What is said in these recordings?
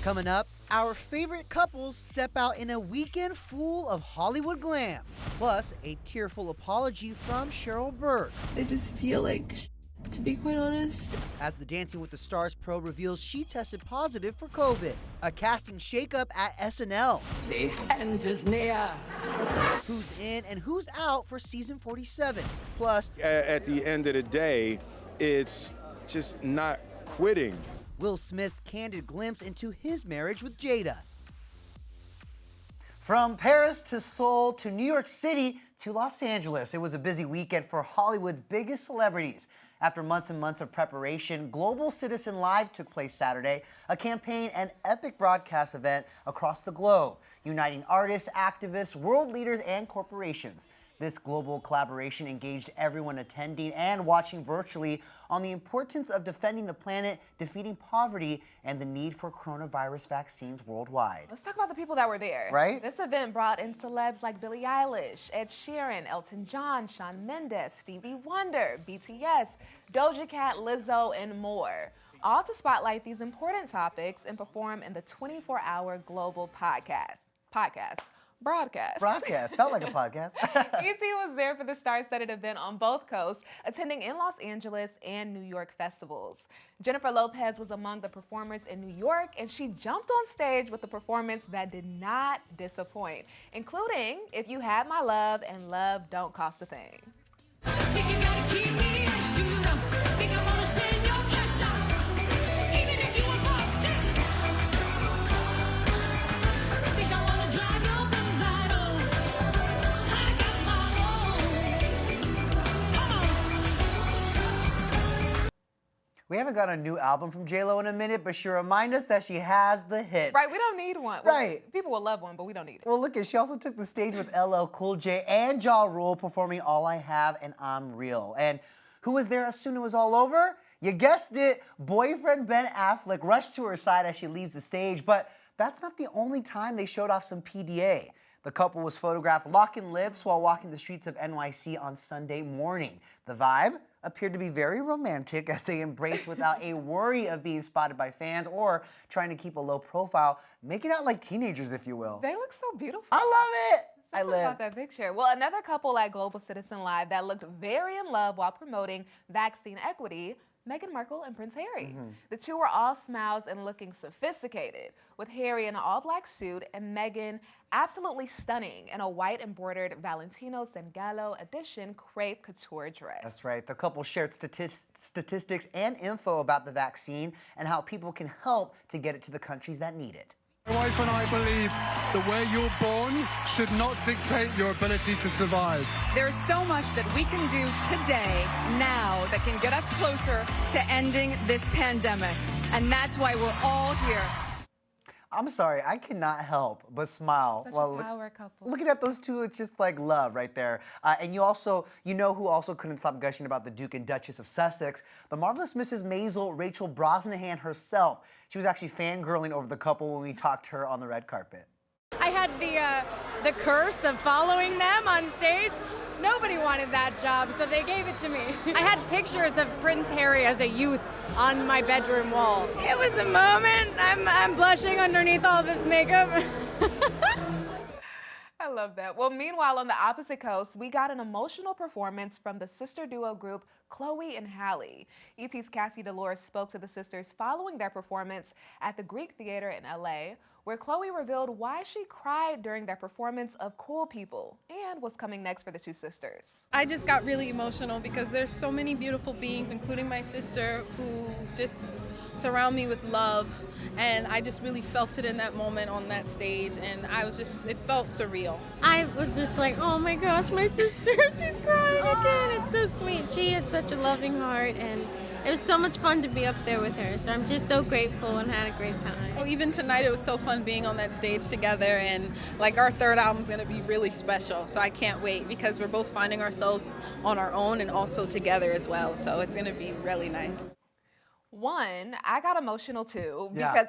Coming up, our favorite couples step out in a weekend full of Hollywood glam. Plus, a tearful apology from Cheryl Burke. I just feel like to be quite honest. As the Dancing with the Stars pro reveals she tested positive for COVID. A casting shakeup at SNL. The end is near. Who's in and who's out for season 47. Plus, at the end of the day, it's just not quitting. Will Smith's candid glimpse into his marriage with Jada. From Paris to Seoul to New York City to Los Angeles, it was a busy weekend for Hollywood's biggest celebrities. After months and months of preparation, Global Citizen Live took place Saturday, a campaign and epic broadcast event across the globe, uniting artists, activists, world leaders, and corporations. This global collaboration engaged everyone attending and watching virtually on the importance of defending the planet, defeating poverty, and the need for coronavirus vaccines worldwide. Let's talk about the people that were there. Right? This event brought in celebs like Billie Eilish, Ed Sheeran, Elton John, Shawn Mendes, Stevie Wonder, BTS, Doja Cat, Lizzo, and more. All to spotlight these important topics and perform in the 24-hour global broadcast. Felt like a podcast. ET was there for the star-studded event on both coasts, attending in Los Angeles and New York festivals. Jennifer Lopez was among the performers in New York, and she jumped on stage with a performance that did not disappoint, including If You Had My Love and Love Don't Cost a Thing. We haven't got a new album from J-Lo in a minute, but she reminded us that she has the hit. Right, we don't need one. Right. People will love one, but we don't need it. Well, look, she also took the stage with LL Cool J and Ja Rule performing All I Have and I'm Real. And who was there as soon as it was all over? You guessed it, boyfriend Ben Affleck rushed to her side as she leaves the stage, but that's not the only time they showed off some PDA. The couple was photographed locking lips while walking the streets of NYC on Sunday morning. The vibe appeared to be very romantic as they embraced without a worry of being spotted by fans or trying to keep a low profile, making out like teenagers, if you will. They look so beautiful. I love it. Something about that picture. Well, another couple at Global Citizen Live that looked very in love while promoting vaccine equity, Meghan Markle and Prince Harry. The two were all smiles and looking sophisticated, with Harry in an all-black suit and Meghan absolutely stunning in a white embroidered Valentino Zangalo edition crepe couture dress. That's right. The couple shared statistics and info about the vaccine and how people can help to get it to the countries that need it. My wife and I believe that where you're born should not dictate your ability to survive. There's so much that we can do today, now, that can get us closer to ending this pandemic. And that's why we're all here. I'm sorry, I cannot help but smile. Such a power couple. Looking at those two, it's just like love right there. And you know who also couldn't stop gushing about the Duke and Duchess of Sussex? The marvelous Mrs. Maisel, Rachel Brosnahan herself. She was actually fangirling over the couple when we talked to her on the red carpet. I had the curse of following them on stage. Nobody wanted that job, so they gave it to me. I had pictures of Prince Harry as a youth on my bedroom wall. It was a moment. I'm blushing underneath all this makeup. I love that. Well, meanwhile, on the opposite coast, we got an emotional performance from the sister duo group Chloe and Halle. ET's Cassie Delores spoke to the sisters following their performance at the Greek Theater in LA, where Chloe revealed why she cried during their performance of Cool People and what's coming next for the two sisters. I just got really emotional because there's so many beautiful beings, including my sister, who just surround me with love, and I just really felt it in that moment on that stage, and it felt surreal. I was just like, oh my gosh, my sister, she's crying again. It's so sweet. She has such a loving heart, and it was so much fun to be up there with her. So I'm just so grateful and had a great time. Oh, even tonight it was so fun being on that stage together, and like our third album's gonna be really special. So I can't wait because we're both finding ourselves on our own and also together as well. So it's gonna be really nice. One, I got emotional too because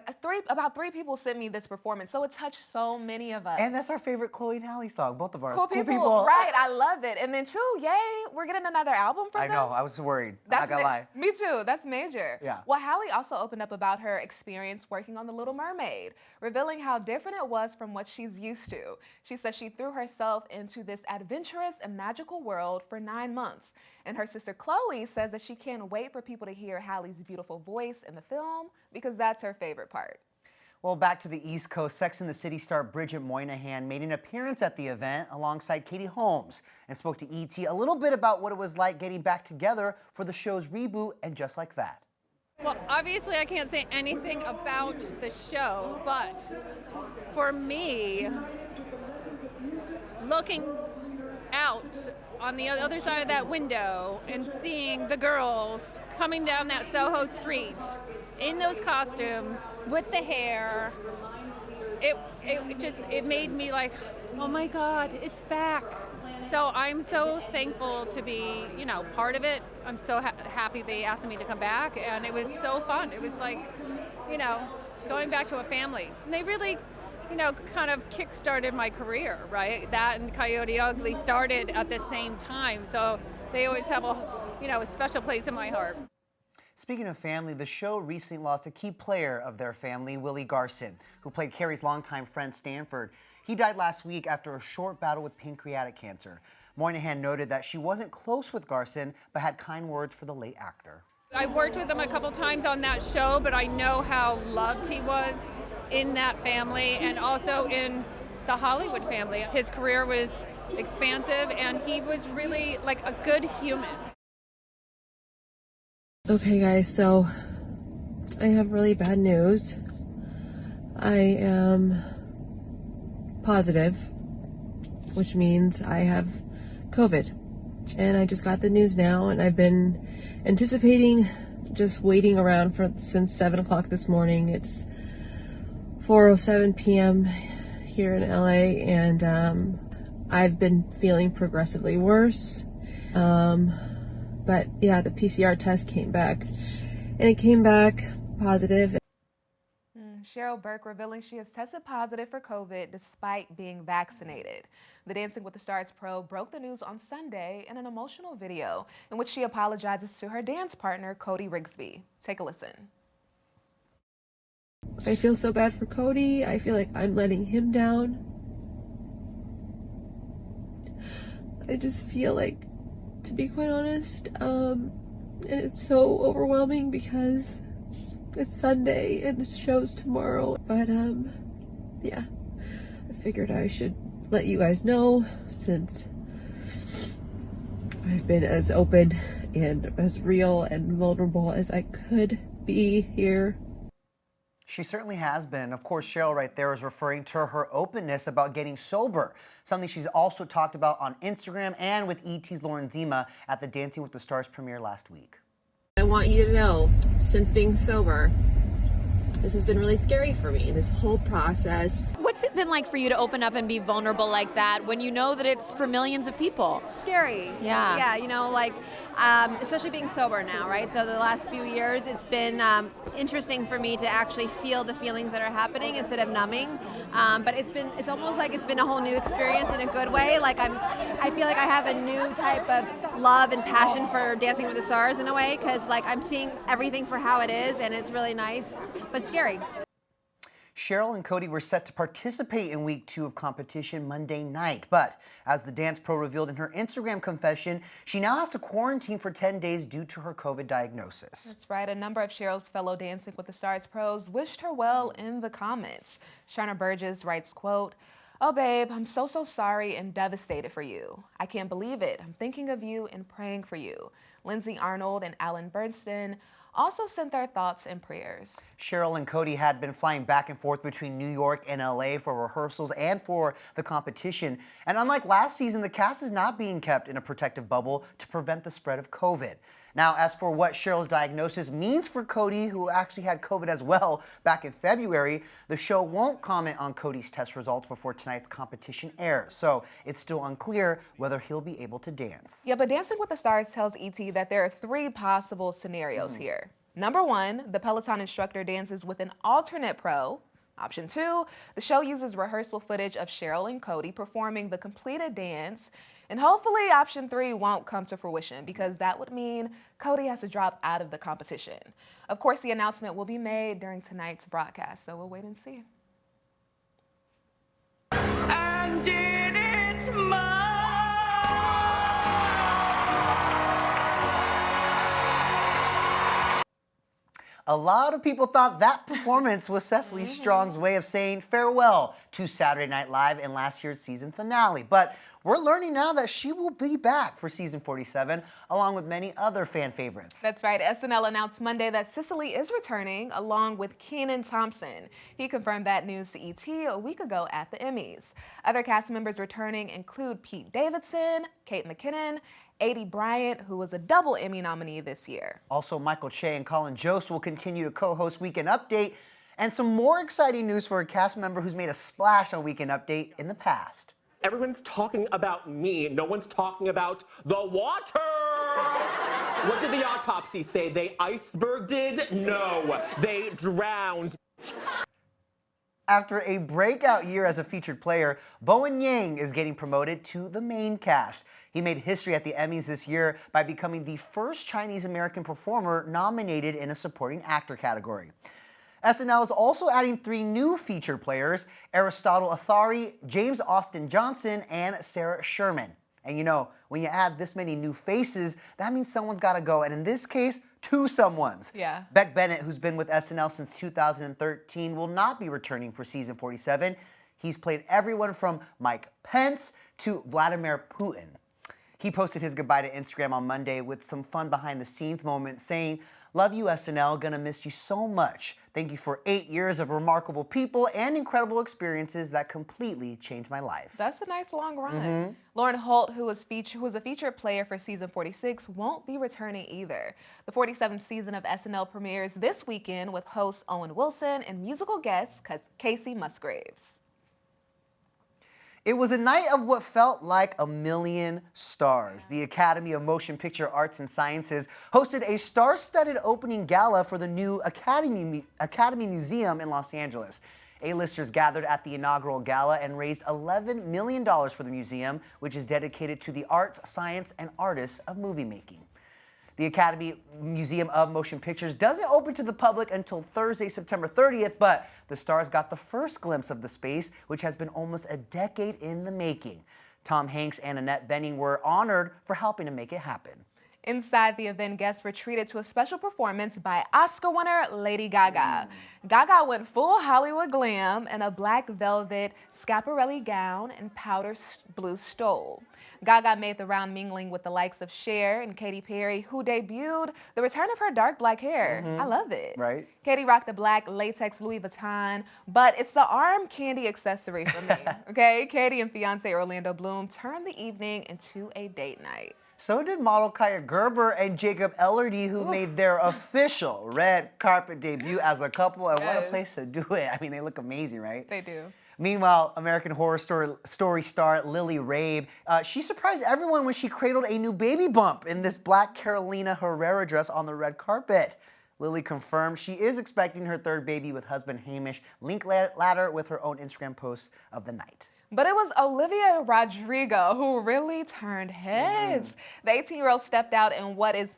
about three people sent me this performance, so it touched so many of us. And that's our favorite Chloe and Halle song, both of ours. Cool people, right? I love it. And then two, yay, we're getting another album from I them? know, I was worried. I'm not gonna lie. Me too, that's major. Yeah. Well, Halle also opened up about her experience working on The Little Mermaid, revealing how different it was from what she's used to. She says she threw herself into this adventurous and magical world for 9 months. And her sister Chloe says that she can't wait for people to hear Halle's beautiful voice in the film because that's her favorite part. Well, back to the East Coast, Sex and the City star Bridget Moynihan made an appearance at the event alongside Katie Holmes and spoke to ET a little bit about what it was like getting back together for the show's reboot and Just Like That. Well, obviously I can't say anything about the show, but for me, looking out on the other side of that window and seeing the girls coming down that Soho street in those costumes with the hair, it made me like, oh my God, it's back. So I'm so thankful to be, part of it. I'm so happy they asked me to come back, and it was so fun. It was like, going back to a family. And they really, kind of kick-started my career, right? That and Coyote Ugly started at the same time, so they always have a special place in my heart. Speaking of family, the show recently lost a key player of their family, Willie Garson, who played Carrie's longtime friend Stanford. He died last week after a short battle with pancreatic cancer. Moynihan noted that she wasn't close with Garson, but had kind words for the late actor. I worked with him a couple times on that show, but I know how loved he was in that family and also in the Hollywood family. His career was expansive, and he was really like a good human. Okay guys, so I have really bad news. I am positive, which means I have COVID. And I just got the news now, and I've been anticipating, just waiting around since 7 o'clock this morning. It's 4:07 p.m. here in LA, and I've been feeling progressively worse. But yeah, the PCR test came back, and it came back positive. Cheryl Burke revealing she has tested positive for COVID despite being vaccinated. The Dancing with the Stars pro broke the news on Sunday in an emotional video in which she apologizes to her dance partner, Cody Rigsby. Take a listen. I feel so bad for Cody. I feel like I'm letting him down. I just feel like, to be quite honest, and it's so overwhelming because it's Sunday and the show's tomorrow, but yeah, I figured I should let you guys know since I've been as open and as real and vulnerable as I could be here. She certainly has been. Of course, Cheryl right there is referring to her openness about getting sober, something she's also talked about on Instagram and with ET's Lauren Zima at the Dancing with the Stars premiere last week. I want you to know, since being sober, this has been really scary for me, this whole process. What's it been like for you to open up and be vulnerable like that when you know that it's for millions of people? Scary. Yeah. Yeah, especially being sober now, right? So the last few years, it's been interesting for me to actually feel the feelings that are happening instead of numbing. But it's almost like it's been a whole new experience in a good way. Like I feel like I have a new type of love and passion for Dancing with the Stars in a way, because like I'm seeing everything for how it is, and it's really nice, but scary. Cheryl and Cody were set to participate in week 2 of competition Monday night, but as the dance pro revealed in her Instagram confession, she now has to quarantine for 10 days due to her COVID diagnosis. That's right. A number of Cheryl's fellow Dancing with the Stars pros wished her well in the comments. Shauna Burgess writes, quote, "Oh, babe, I'm so sorry and devastated for you. I can't believe it. I'm thinking of you and praying for you." Lindsay Arnold and Alan Bernstein also sent their thoughts and prayers. Cheryl and Cody had been flying back and forth between New York and LA for rehearsals and for the competition. And unlike last season, the cast is not being kept in a protective bubble to prevent the spread of COVID. Now, as for what Cheryl's diagnosis means for Cody, who actually had COVID as well back in February, the show won't comment on Cody's test results before tonight's competition airs. So it's still unclear whether he'll be able to dance. Yeah, but Dancing with the Stars tells ET that there are 3 possible scenarios here. Number 1, the Peloton instructor dances with an alternate pro. Option 2, the show uses rehearsal footage of Cheryl and Cody performing the completed dance. And hopefully option 3 won't come to fruition, because that would mean Cody has to drop out of the competition. Of course, the announcement will be made during tonight's broadcast, so we'll wait and see. And did it A lot of people thought that performance was Cecily Strong's way of saying farewell to Saturday Night Live in last year's season finale. But we're learning now that she will be back for season 47, along with many other fan favorites. That's right. SNL announced Monday that Cecily is returning, along with Kenan Thompson. He confirmed that news to ET a week ago at the Emmys. Other cast members returning include Pete Davidson, Kate McKinnon, Aidy Bryant, who was a double Emmy nominee this year. Also, Michael Che and Colin Jost will continue to co-host Weekend Update, and some more exciting news for a cast member who's made a splash on Weekend Update in the past. Everyone's talking about me. No one's talking about the water. What did the autopsy say? They iceberged? No, they drowned. After a breakout year as a featured player, Bowen Yang is getting promoted to the main cast. He made history at the Emmys this year by becoming the first Chinese-American performer nominated in a supporting actor category. SNL is also adding 3 new featured players: Aristotle Athari, James Austin Johnson, and Sarah Sherman. And you know, when you add this many new faces, that means someone's got to go, and in this case, 2 someones. Yeah. Beck Bennett, who's been with SNL since 2013, will not be returning for season 47. He's played everyone from Mike Pence to Vladimir Putin. He posted his goodbye to Instagram on Monday with some fun behind-the-scenes moments, saying, "Love you, SNL. Gonna miss you so much. Thank you for 8 years of remarkable people and incredible experiences that completely changed my life." That's a nice long run. Lauren Holt, who was a featured player for season 46, won't be returning either. The 47th season of SNL premieres this weekend with host Owen Wilson and musical guest Casey Musgraves. It was a night of what felt like a million stars. The Academy of Motion Picture Arts and Sciences hosted a star-studded opening gala for the new Academy Museum in Los Angeles. A-listers gathered at the inaugural gala and raised $11 million for the museum, which is dedicated to the arts, science, and artists of movie making. The Academy Museum of Motion Pictures doesn't open to the public until Thursday, September 30th, but the stars got the first glimpse of the space, which has been almost a decade in the making. Tom Hanks and Annette Bening were honored for helping to make it happen. Inside the event, guests were treated to a special performance by Oscar winner Lady Gaga. Gaga went full Hollywood glam in a black velvet Schiaparelli gown and powder blue stole. Gaga made the round, mingling with the likes of Cher and Katy Perry, who debuted the return of her dark black hair. I love it. Right? Katy rocked a black latex Louis Vuitton, but it's the arm candy accessory for me. Okay? Katy and fiance Orlando Bloom turned the evening into a date night. So did model Kaya Gerber and Jacob Elordi, who made their official red carpet debut as a couple, and what a place to do it. I mean, they look amazing, right? They do. Meanwhile, American Horror Story star Lily Rabe, she surprised everyone when she cradled a new baby bump in this black Carolina Herrera dress on the red carpet. Lily confirmed she is expecting her 3rd baby with husband Hamish Linklater with her own Instagram post of the night. But it was Olivia Rodrigo who really turned heads. The 18-year-old stepped out in what is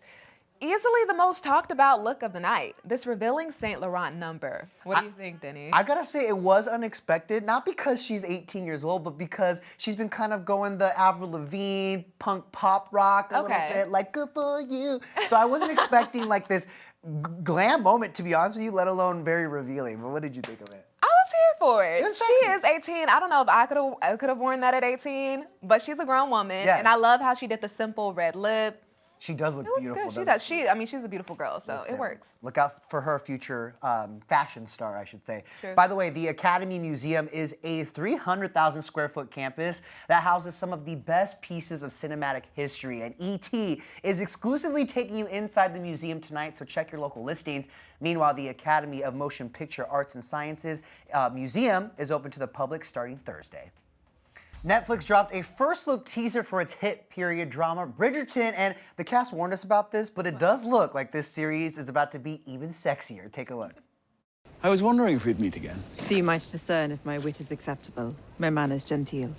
easily the most talked about look of the night, this revealing Saint Laurent number. What do you think, Denny? I gotta say, it was unexpected, not because she's 18 years old, but because she's been kind of going the Avril Lavigne, punk pop rock a little bit, like good for you. So I wasn't expecting like this glam moment, to be honest with you, let alone very revealing. But what did you think of it? I was here for it. It's She is 18. I don't know if I could have worn that at 18, but she's a grown woman. Yes. And I love how she did the simple red lip. She does look beautiful. She does. I mean, she's a beautiful girl, so it works. Look out for her future fashion star, I should say. Sure. By the way, the Academy Museum is a 300,000 square foot campus that houses some of the best pieces of cinematic history. And ET is exclusively taking you inside the museum tonight, so check your local listings. Meanwhile, the Academy of Motion Picture Arts and Sciences Museum is open to the public starting Thursday. Netflix dropped a first-look teaser for its hit period drama, Bridgerton, and the cast warned us about this, but it does look like this series is about to be even sexier. Take a look. I was wondering if we'd meet again. So you might discern if my wit is acceptable, my manners genteel.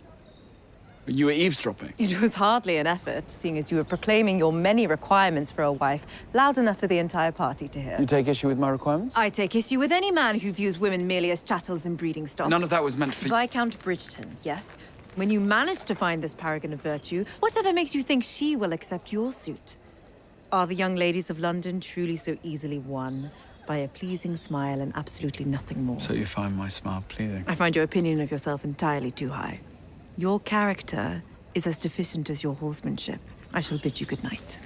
You were eavesdropping. It was hardly an effort, seeing as you were proclaiming your many requirements for a wife, loud enough for the entire party to hear. You take issue with my requirements? I take issue with any man who views women merely as chattels and breeding stock. None of that was meant for... Viscount Bridgerton, yes. When you manage to find this paragon of virtue, whatever makes you think she will accept your suit? Are the young ladies of London truly so easily won by a pleasing smile and absolutely nothing more? So you find my smile pleasing? I find your opinion of yourself entirely too high. Your character is as deficient as your horsemanship. I shall bid you good night.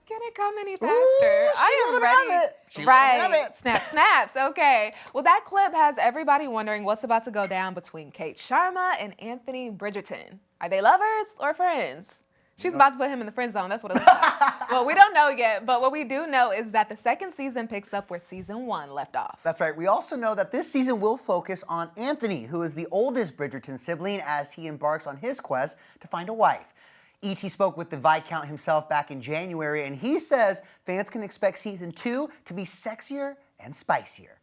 Can it come any faster? I am ready. Right. Snap, snaps. Okay. Well, that clip has everybody wondering what's about to go down between Kate Sharma and Anthony Bridgerton. Are they lovers or friends? She's about to put him in the friend zone. That's what it looks like. Well, we don't know yet, but what we do know is that the second season picks up where season 1 left off. That's right. We also know that this season will focus on Anthony, who is the oldest Bridgerton sibling, as he embarks on his quest to find a wife. E.T. spoke with the Viscount himself back in January, and he says fans can expect season 2 to be sexier and spicier.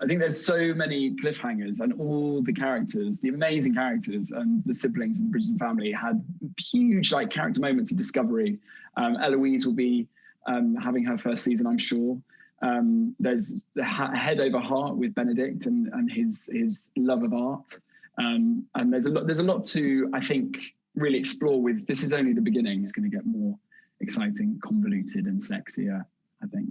I think there's so many cliffhangers, and all the characters, the amazing characters and the siblings in the Bridgerton family had huge character moments of discovery. Eloise will be having her first season, I'm sure. There's the head over heart with Benedict and his love of art. And there's a lot to, I think, really explore with. This is only the beginning. It's going to get more exciting, convoluted and sexier, I think.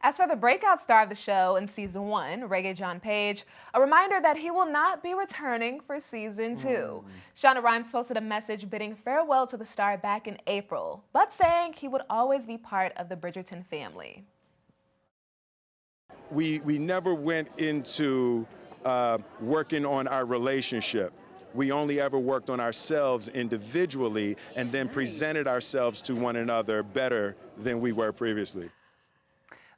As for the breakout star of the show in season 1, Reggae John Page, a reminder that he will not be returning for season 2. Shonda Rhimes posted a message bidding farewell to the star back in April, but saying he would always be part of the Bridgerton family. We never went into working on our relationship. We only ever worked on ourselves individually and then presented ourselves to one another better than we were previously.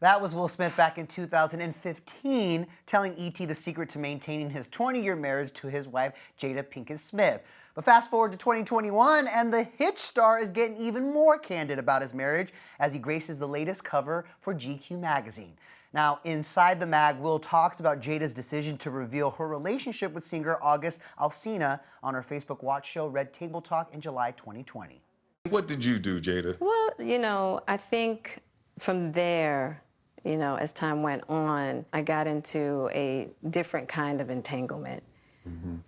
That was Will Smith back in 2015 telling E.T. the secret to maintaining his 20-year marriage to his wife, Jada Pinkett Smith. But fast forward to 2021, and the Hitch star is getting even more candid about his marriage as he graces the latest cover for GQ magazine. Now, inside the mag, Will talks about Jada's decision to reveal her relationship with singer August Alsina on her Facebook Watch show Red Table Talk in July 2020. What did you do, Jada? Well, I think from there, as time went on, I got into a different kind of entanglement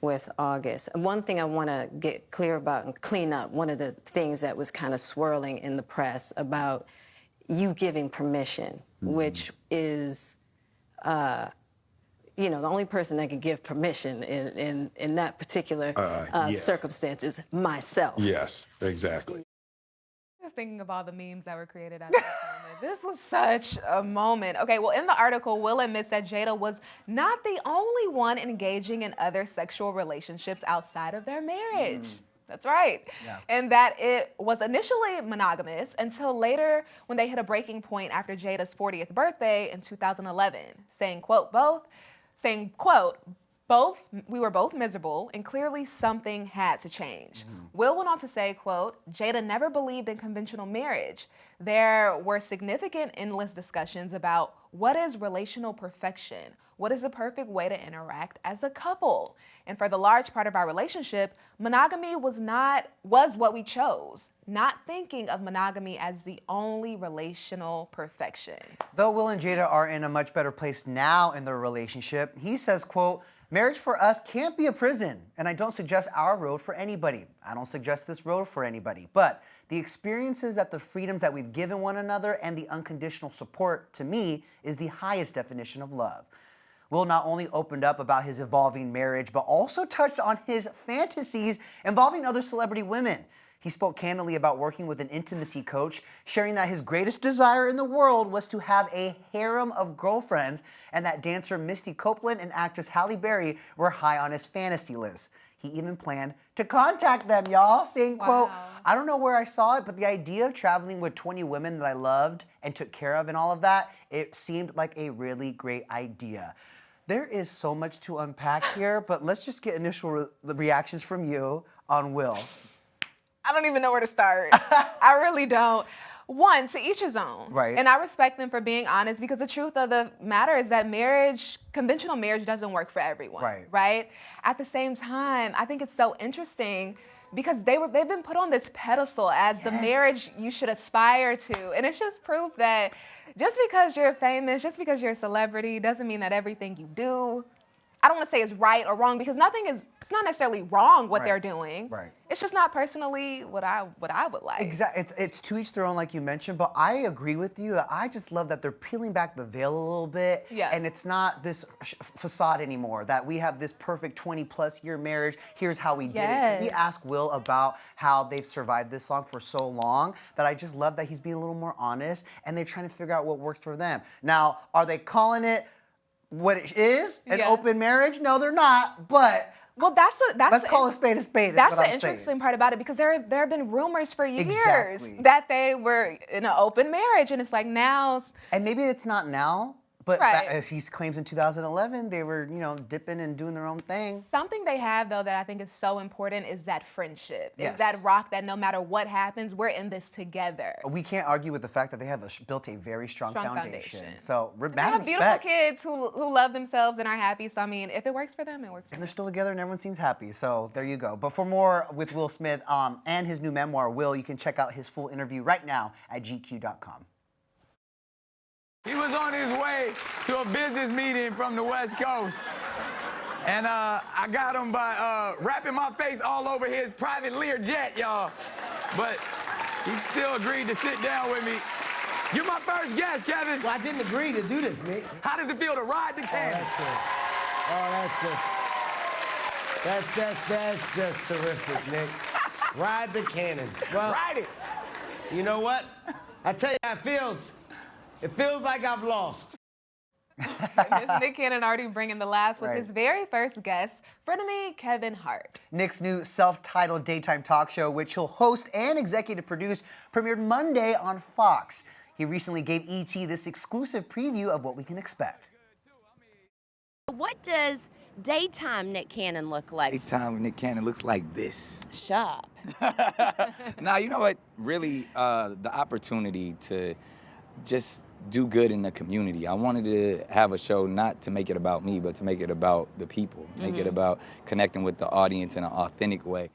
with August. And one thing I want to get clear about and clean up, one of the things that was kind of swirling in the press about you giving permission, which is, the only person that can give permission in that particular circumstance is myself. Yes, exactly. Just thinking of all the memes that were created at this moment. This was such a moment. Okay, well, in the article, Will admits that Jada was not the only one engaging in other sexual relationships outside of their marriage. That's right. Yeah. And that it was initially monogamous until later when they hit a breaking point after Jada's 40th birthday in 2011, saying, quote, we were both miserable, and clearly something had to change. Will went on to say, quote, Jada never believed in conventional marriage. There were significant endless discussions about what is relational perfection, what is the perfect way to interact as a couple. And for the large part of our relationship, monogamy was what we chose, not thinking of monogamy as the only relational perfection. Though Will and Jada are in a much better place now in their relationship, he says, quote, marriage for us can't be a prison, and I don't suggest our road for anybody. I don't suggest this road for anybody, but the experiences the freedoms that we've given one another and the unconditional support, to me, is the highest definition of love. Will not only opened up about his evolving marriage, but also touched on his fantasies involving other celebrity women. He spoke candidly about working with an intimacy coach, sharing that his greatest desire in the world was to have a harem of girlfriends, and that dancer Misty Copeland and actress Halle Berry were high on his fantasy list. He even planned to contact them, y'all, saying, quote, I don't know where I saw it, but the idea of traveling with 20 women that I loved and took care of and all of that, it seemed like a really great idea. There is so much to unpack here, but let's just get initial reactions from you on Will. I don't even know where to start. I really don't. One, to each his own. Right. And I respect them for being honest because the truth of the matter is that conventional marriage doesn't work for everyone. Right. Right? At the same time, I think it's so interesting because they've been put on this pedestal as the marriage you should aspire to. And it's just proof that just because you're famous, just because you're a celebrity, doesn't mean that everything you do, I don't want to say is right or wrong because it's not necessarily wrong what they're doing. Right. It's just not personally what I would like. Exactly. It's to each their own, like you mentioned, but I agree with you. I just love that they're peeling back the veil a little bit. Yeah. And it's not this facade anymore, that we have this perfect 20-plus year marriage. Here's how we did it. Can we ask Will about how they've survived this long for so long? That I just love that he's being a little more honest and they're trying to figure out what works for them. Now, are they calling it what it is, an open marriage? No, they're not, but well, let's call a spade a spade. That's the interesting part about it because there have been rumors for years Exactly. that they were in an open marriage, and it's like now. And maybe it's not now, but Right. as he claims in 2011, they were, dipping and doing their own thing. Something they have though that I think is so important is that friendship. Yes. Is that rock that no matter what happens, we're in this together. We can't argue with the fact that they have built a very strong foundation. So, They mad have beautiful respect. kids who love themselves and are happy. So I mean, if it works for them, it works for And they're still together and everyone seems happy. So there you go. But for more with Will Smith and his new memoir, Will, you can check out his full interview right now at GQ.com. He was on his way to a business meeting from the West Coast. And I got him by wrapping my face all over his private Lear jet, y'all. But he still agreed to sit down with me. You're my first guest, Kevin. Well, I didn't agree to do this, Nick. How does it feel to ride the cannon? That's just terrific, Nick. Ride the cannon. Well, Ride it. You know what? I tell you how it feels. It feels like I've lost. Miss Nick Cannon already bringing the laughs with Right. his very first guest, frenemy Kevin Hart. Nick's new self-titled daytime talk show, which he'll host and executive produce, premiered Monday on Fox. He recently gave E.T. this exclusive preview of what we can expect. What does daytime Nick Cannon look like? Daytime Nick Cannon looks like this. Shop. Now, you know what? Really, the opportunity to just do good in the community. I wanted to have a show not to make it about me, but to make it about the people, make it about connecting with the audience in an authentic way.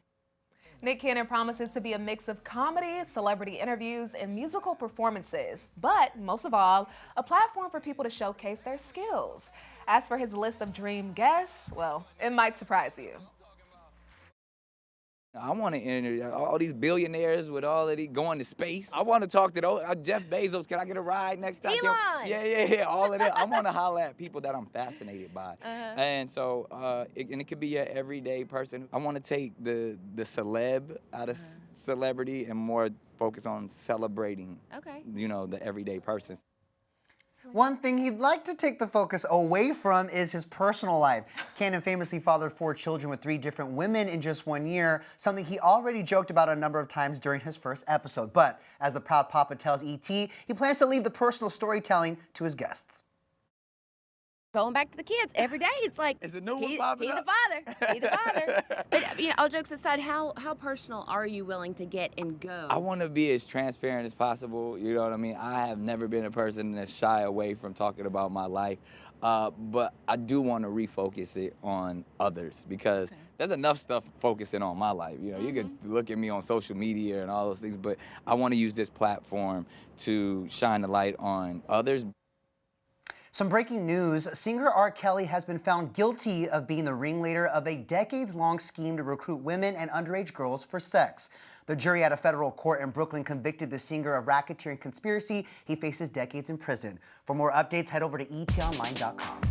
Nick Cannon promises to be a mix of comedy, celebrity interviews, and musical performances. But most of all, a platform for people to showcase their skills. As for his list of dream guests, well, it might surprise you. I want to interview all these billionaires with all of these going to space. I want to talk to those. Jeff Bezos, can I get a ride next time? Elon! Yeah, all of that. I want to holler at people that I'm fascinated by. And so, it could be an everyday person. I want to take the celeb out of celebrity and more focus on celebrating, the everyday person. One thing he'd like to take the focus away from is his personal life. Cannon famously fathered 4 children with 3 different women in just 1 year, something he already joked about a number of times during his first episode. But as the proud papa tells E.T., he plans to leave the personal storytelling to his guests. Going back to the kids every day, it's like it's a new one he popping the up. father. He's the father. But all jokes aside, how personal are you willing to get and go? I want to be as transparent as possible. You know what I mean? I have never been a person that's shy away from talking about my life, but I do want to refocus it on others because there's enough stuff focusing on my life. You can look at me on social media and all those things, but I want to use this platform to shine the light on others. Some breaking news, singer R. Kelly has been found guilty of being the ringleader of a decades-long scheme to recruit women and underage girls for sex. The jury at a federal court in Brooklyn convicted the singer of racketeering conspiracy. He faces decades in prison. For more updates, head over to etonline.com.